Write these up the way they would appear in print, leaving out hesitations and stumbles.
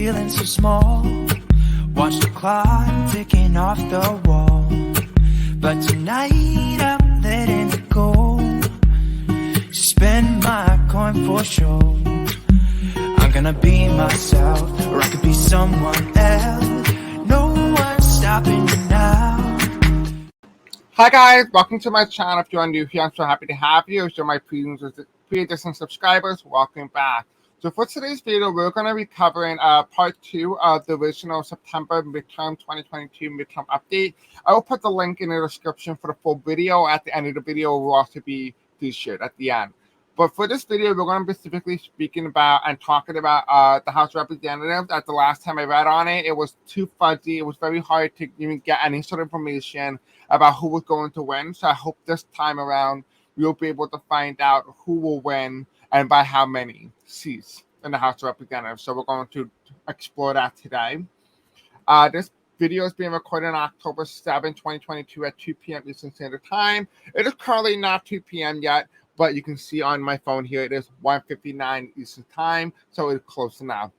feeling so small. Watch the clock ticking off the wall. But tonight I'm letting it go. Spend my coin for sure. I'm gonna be myself, or I could be someone else. No one's stopping me now. Hi guys, welcome to my channel. If you are new here, I'm so happy to have you. If you're my pre-existing subscribers, welcome back. So for today's video, we're going to be covering part 2 of the original September midterm 2022 midterm update. I will put the link in the description for the full video. At the end of the video, will also be featured at the end. But for this video, we're going to be specifically speaking about and talking about the House of Representatives. At the last time I read on it, it was too fuzzy. It was very hard to even get any sort of information about who was going to win. So I hope this time around, we'll be able to find out who will win and by how many seats in the House of Representatives. So we're going to explore that today. This video is being recorded on October 7, 2022 at 2 p.m. Eastern Standard Time. It is currently not 2 p.m. yet, but you can see on my phone here, it is 1:59 Eastern Time, so it's close enough.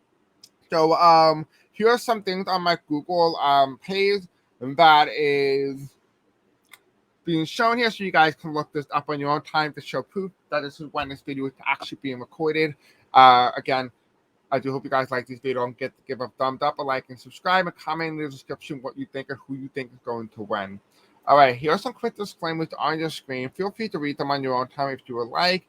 So here are some things on my Google page that is being shown here, so you guys can look this up on your own time to show proof that this is when this video is actually being recorded. Again, I do hope you guys like this video and give a thumbs up, a like, and subscribe, and comment in the description what you think and who you think is going to win. All right, here are some quick disclaimers on your screen. Feel free to read them on your own time if you would like.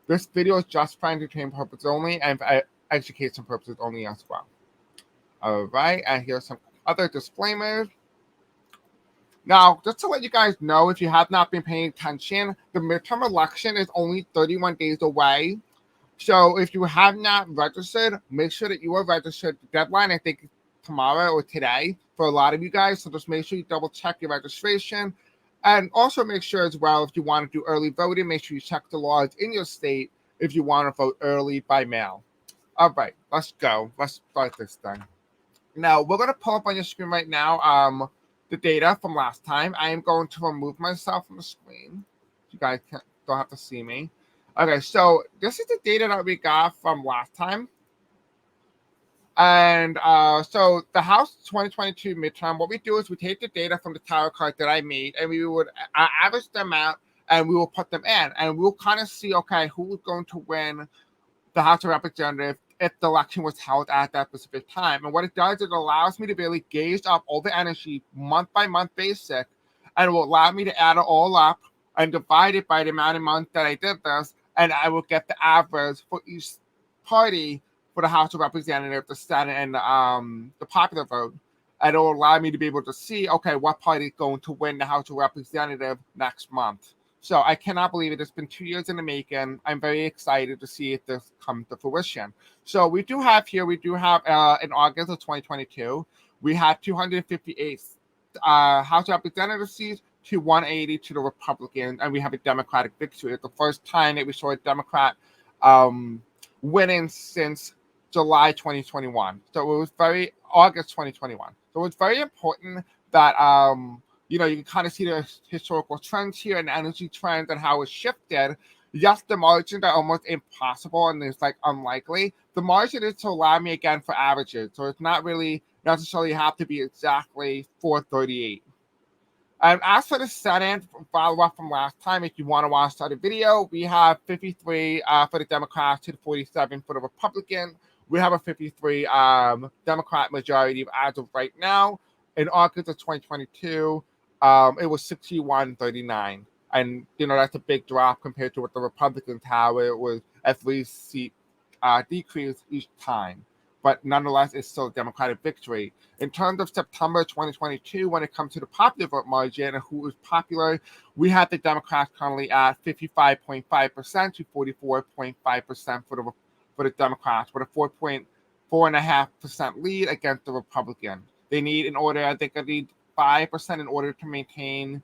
This video is just for entertainment purposes only and for education purposes only as well. All right, and here are some other disclaimers. Now, just to let you guys know, if you have not been paying attention, the midterm election is only 31 days away. So if you have not registered, make sure that you are registered. The deadline, I think, is tomorrow or today for a lot of you guys. So just make sure you double check your registration. And also make sure as well, if you want to do early voting, make sure you check the laws in your state if you want to vote early by mail. All right, let's go. Let's start this thing. Now, we're going to pull up on your screen right now the data from last time. I am going to remove myself from the screen. You guys don't have to see me. Okay, so this is the data that we got from last time. And so the House 2022 midterm, what we do is we take the data from the tarot card that I made, and we would average them out, and we will put them in. And we'll kind of see, okay, who's going to win the House of Representatives if the election was held at that specific time. And what it does, it allows me to really gauge up all the energy month by month basic, and it will allow me to add it all up and divide it by the amount of months that I did this, and I will get the average for each party for the House of Representatives, the Senate, and the popular vote. And it will allow me to be able to see, okay, what party is going to win the House of Representatives next month. So I cannot believe it. It's been 2 years in the making. I'm very excited to see if this comes to fruition. So we do have in August of 2022, we had 258 House of Representative seats to 180 to the Republicans, and we have a Democratic victory. It's the first time that we saw a Democrat winning since July 2021. So it was August 2021. So it was very important that you can kind of see the historical trends here and the energy trends and how it shifted. Yes, the margins are almost impossible and it's like unlikely. The margin is to allow me again for averages. So it's not really necessarily have to be exactly 438. And as for the Senate, follow-up from last time, if you want to watch the video, we have 53 for the Democrats to 47 for the Republican. We have a 53 Democrat majority as of right now. In August of 2022, it was 61-39. And, that's a big drop compared to what the Republicans had, where it was at least seat decrease each time. But nonetheless, it's still a Democratic victory. In terms of September 2022, when it comes to the popular vote margin and who is popular, we have the Democrats currently at 55.5% to 44.5% for the Democrats, with a 4.5% lead against the Republicans. They need 5% in order to maintain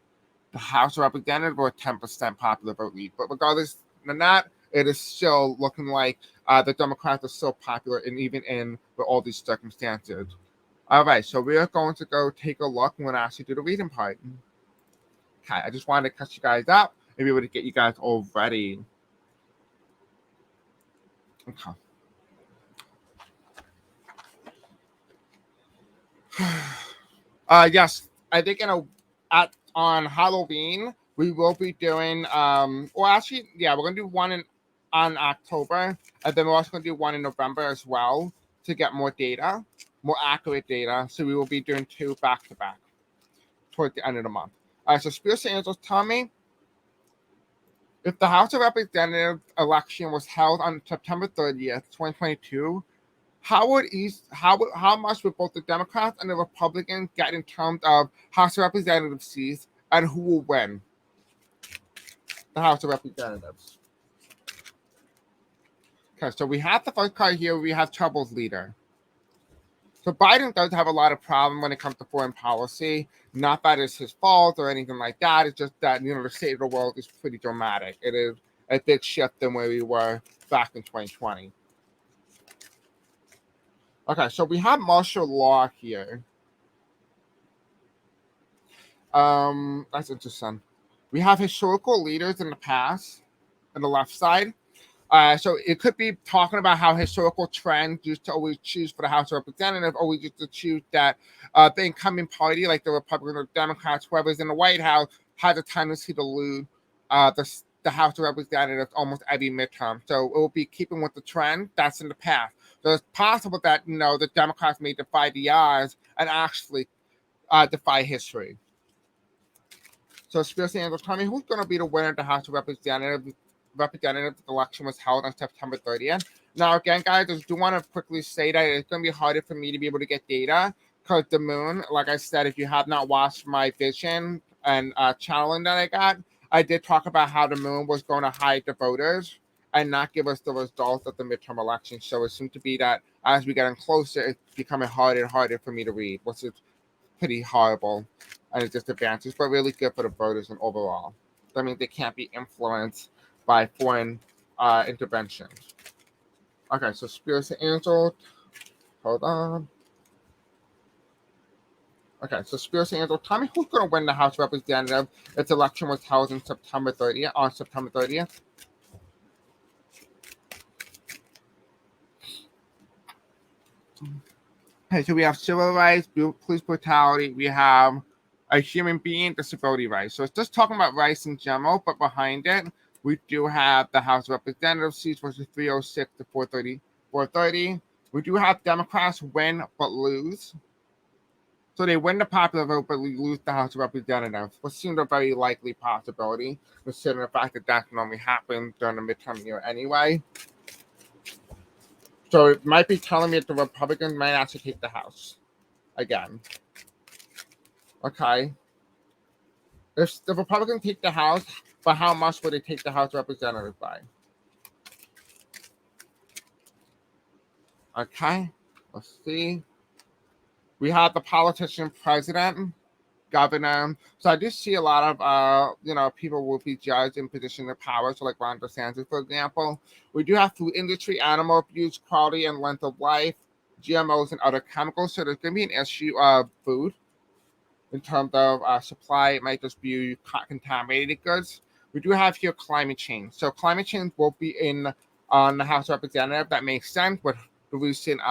the House of Representatives, or a 10% popular vote lead. But regardless than that, it is still looking like the Democrats are still popular, and even with all these circumstances. All right, so we are going to go take a look and we'll actually do the reading part. Okay, I just wanted to catch you guys up and be able to get you guys all ready. Okay. Yes, I think on Halloween we will be doing well actually yeah we're gonna do one on October, and then we're also gonna do one in November as well to get more data, more accurate data. So we will be doing two back to back toward the end of the month. All right, so Spirits and Angels, tell me if the House of Representatives election was held on September 30th, 2022. How much would both the Democrats and the Republicans get in terms of House of Representatives seats, and who will win the House of Representatives? Okay, so we have the first card here. We have Trouble's leader. So Biden does have a lot of problem when it comes to foreign policy. Not that it's his fault or anything like that. It's just that the state of the world is pretty dramatic. It is a big shift than where we were back in 2020. Okay, so we have martial law here. That's interesting. We have historical leaders in the past on the left side. So it could be talking about how historical trends used to always choose for the House of Representatives, always used to choose that the incoming party, like the Republicans or Democrats, whoever's in the White House, has a tendency to lose the House of Representatives almost every midterm. So it will be keeping with the trend that's in the past. So it's possible that the Democrats may defy the odds and actually defy history. So Spears and Angels, tell me who's going to be the winner of the House of Representatives. Representative election was held on September 30th. Now, again, guys, I do want to quickly say that it's going to be harder for me to be able to get data because the moon, like I said, if you have not watched my vision and channeling that I got, I did talk about how the moon was going to hide the voters and not give us the results of the midterm election. So it seems to be that as we get closer, it's becoming harder and harder for me to read, which is pretty horrible and it just advances, but really good for the voters and overall. That means they can't be influenced by foreign interventions. Okay, so Spirits and Angels. Hold on. Okay, so Spirits and Angels. Tell me who's going to win the House of Representatives if the election was held on September 30th. Okay, so we have civil rights, police brutality. We have a human being, disability rights. So it's just talking about rights in general, but behind it, we do have the House of Representatives seats versus 306 to 430. We do have Democrats win but lose. So they win the popular vote, but we lose the House of Representatives, which seemed a very likely possibility, considering the fact that that normally happens during the midterm year anyway. So it might be telling me that the Republicans might actually take the House again. Okay. If the Republicans take the House, but how much would they take the House of Representatives by? Okay, let's see. We have the politician, president, governor. So I do see a lot of people will be judged in positions of power. So like Ron DeSantis, for example. We do have food industry, animal abuse, quality and length of life, GMOs and other chemicals. So there's going to be an issue of food in terms of supply. It might just be contaminated goods. We do have here climate change. So climate change will be on the House of Representatives. That makes sense with the recent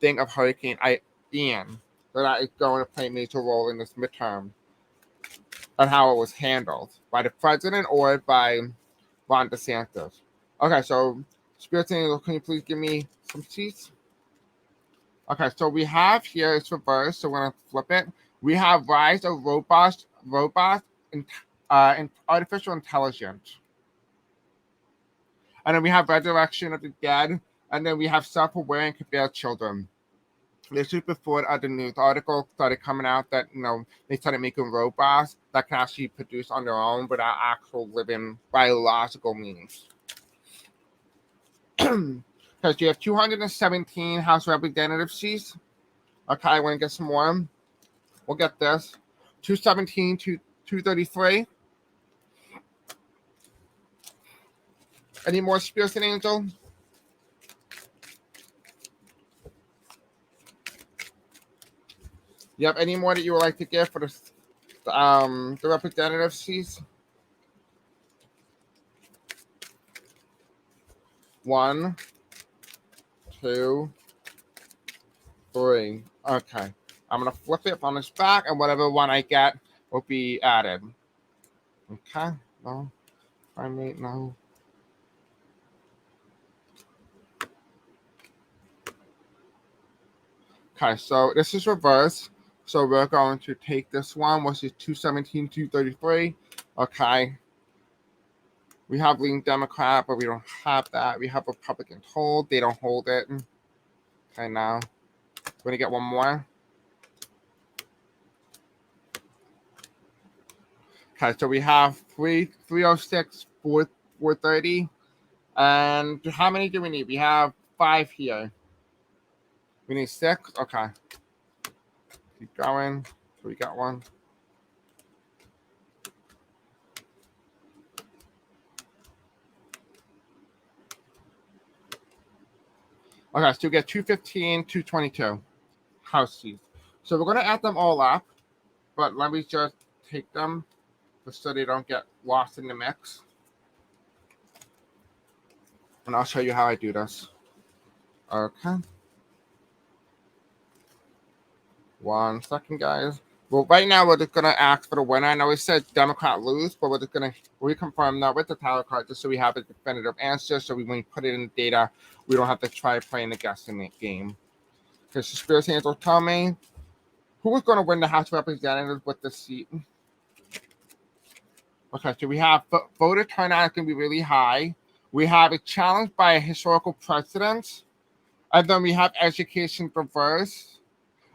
thing of Hurricane Ian. So that is going to play a major role in this midterm and how it was handled by the president or by Ron DeSantis. Okay, so Spirit Angel, can you please give me some seats? Okay, so we have here, it's reversed, so we're going to flip it. We have rise of robots and artificial intelligence. And then we have resurrection of the dead. And then we have self-aware and compared children. This is before the news article started coming out that, they started making robots that can actually produce on their own without actual living biological means. Because you have 217 House Representative seats. Okay, I want to get some more. We'll get this. 217 to 233. Any more Spirits and Angel? You have any more that you would like to give for the representative seats? 1, 2, 3. Okay. I'm going to flip it on this back, and whatever one I get will be added. Okay, no, primate, no. Okay, so this is reverse. So we're going to take this one, which is 217, 233. Okay. We have lean Democrat, but we don't have that. We have Republicans hold. They don't hold it. Okay, now we're going to get one more. Okay, so we have 306, 430. And how many do we need? We have 5 here. We need 6. Okay. Keep going. So we got one. Okay, so we get 215, 222 house seats. So we're going to add them all up, but let me just take them just so they don't get lost in the mix. And I'll show you how I do this. Okay. 1 second, guys. Well, right now we're just gonna ask for the winner. I know we said Democrat lose, but we're just gonna reconfirm that with the tower card just so we have a definitive answer. So when we put it in the data, we don't have to try playing the guessing game. Because Conspiracy Angel, tell me who is going to win the House of Representatives with the seat. Okay, so we have voter turnout is going to be really high. We have a challenge by a historical precedent. And then we have education reverse.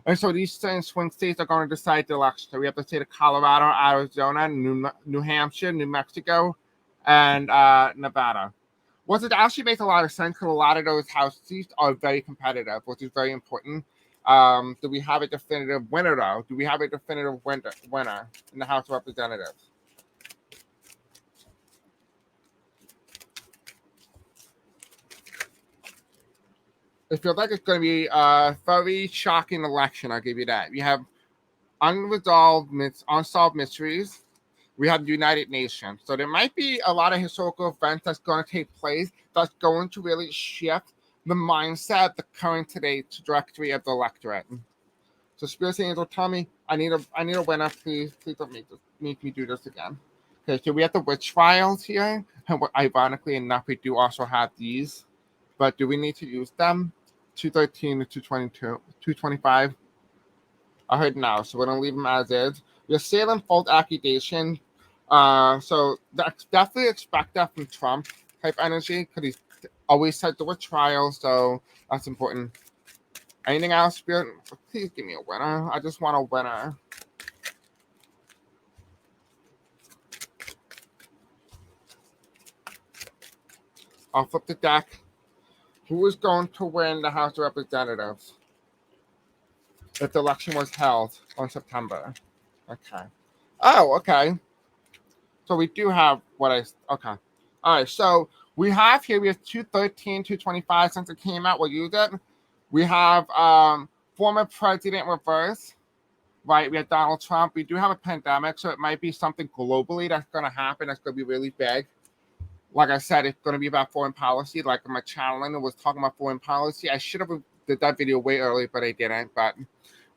And so these swing states are going to decide the election. So we have the state of Colorado, Arizona, New Hampshire, New Mexico, and Nevada. Which it actually makes a lot of sense because a lot of those House seats are very competitive, which is very important. Do we have a definitive winner, though? Do we have a definitive winner in the House of Representatives? It feels like it's going to be a very shocking election, I'll give you that. We have unsolved mysteries. We have the United Nations. So there might be a lot of historical events that's going to take place that's going to really shift the mindset, the current today trajectory of the electorate. So Spirit Angel, tell me, I need a winner, please. Please don't make me do this again. Okay, so we have the witch files here. And ironically enough, we do also have these. But do we need to use them? 213 to 222, 225. I heard no, so we're gonna leave them as is. We're Salem false accusation. So definitely expect that from Trump type energy because he's always said there were trials, so that's important. Anything else, Spirit? Please give me a winner. I just want a winner. I'll flip the deck. Who is going to win the House of Representatives if the election was held on September? Okay. Oh, okay. So we do have okay. All right, so we have 213, 225 since it came out. We'll use it. We have former president reverse, right? We have Donald Trump. We do have a pandemic, so it might be something globally that's going to happen that's going to be really big. Like I said, it's going to be about foreign policy. Like my channel was talking about foreign policy. I should have did that video way earlier, but I didn't. But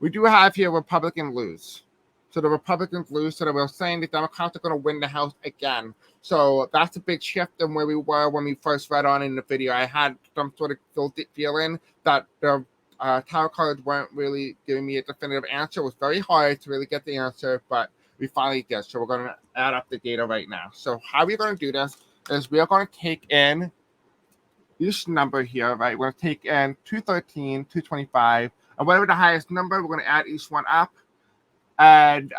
we do have here Republican lose. So the Republicans lose. So we're saying the Democrats are going to win the House again. So that's a big shift in where we were when we first read on in the video. I had some sort of feeling that the tower cards weren't really giving me a definitive answer. It was very hard to really get the answer, but we finally did. So we're going to add up the data right now. So how are we going to do this? Is we are going to take in each number here, right? We're going to take in 213, 225, and whatever the highest number, we're going to add each one up. And,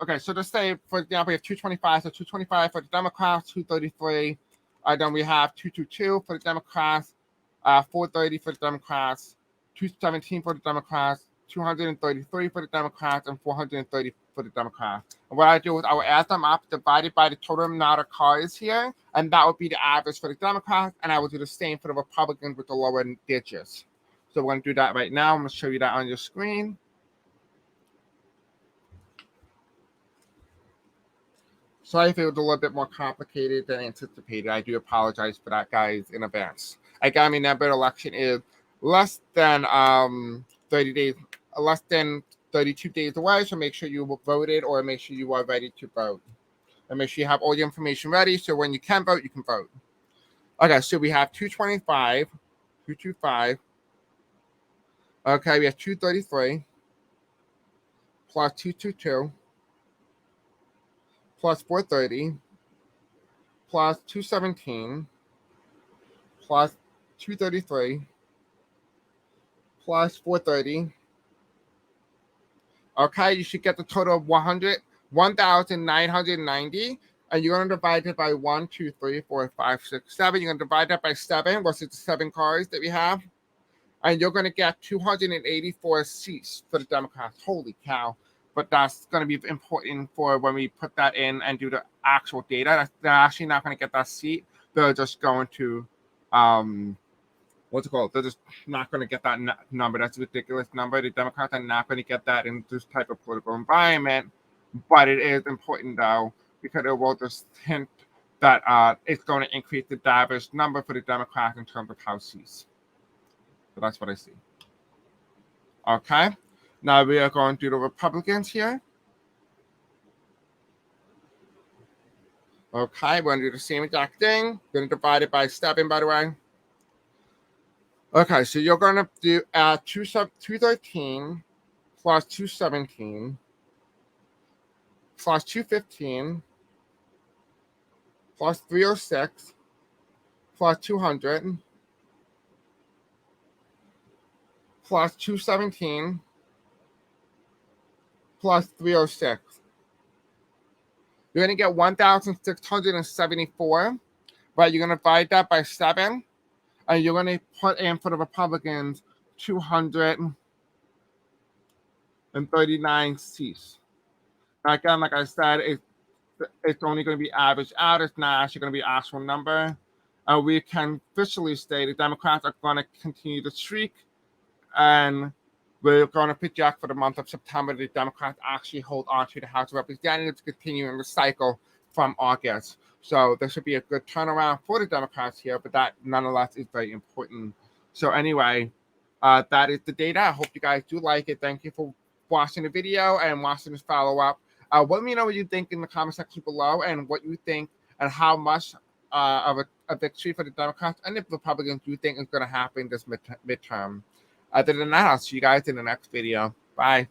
okay, so let's say, for example, we have 225, so 225 for the Democrats, 233, then we have 222 for the Democrats, 430 for the Democrats, 217 for the Democrats, 233 for the Democrats, and 430 for the Democrats. And what I do is I will add them up, divided by the total amount of cards here, and that would be the average for the Democrats, and I will do the same for the Republicans with the lower digits. So we're going to do that right now. I'm going to show you that on your screen. Sorry if it was a little bit more complicated than anticipated. I do apologize for that, guys, in advance. I got me number election is less than 30 days less than 32 days away, so make sure you voted or make sure you are ready to vote. And make sure you have all your information ready, so when you can vote, you can vote. Okay, so we have 225, 225. Okay, we have 233 plus 222 plus 430 plus 217 plus 233 plus 430. Okay, you should get the total of 1,990. And you're going to divide it by 1, 2, 3, 4, 5, 6, 7. You're going to divide that by 7, which is the 7 cards that we have. And you're going to get 284 seats for the Democrats. Holy cow. But that's going to be important for when we put that in and do the actual data. They're actually not going to get that seat. They're just going to, what's it called? They're just not going to get that number. That's a ridiculous number. The Democrats are not going to get that in this type of political environment. But it is important, though, because it will just hint that it's going to increase the diverse number for the Democrats in terms of House seats. So that's what I see. Okay. Now we are going to do the Republicans here. Okay, we're going to do the same exact thing. We're going to divide it by 7, by the way. Okay, so you're going to do 213 plus 217 plus 215 plus 306 plus 200 plus 217 plus 306. You're going to get 1,674, but you're going to divide that by 7, and you're going to put in for the Republicans 239 seats. Again, like I said, it's only going to be averaged out. It's not actually going to be an actual number. We can officially say the Democrats are going to continue the streak, and we're going to project for the month of September the Democrats actually hold on to the House of Representatives, continuing the cycle from August. So there should be a good turnaround for the Democrats here, but that nonetheless is very important. So anyway, that is the data. I hope you guys do like it. Thank you for watching the video and watching this follow-up. Let me know what you think in the comment section below and what you think and how much of a victory for the Democrats and the Republicans you think is going to happen this midterm. Other than that, I'll see you guys in the next video. Bye.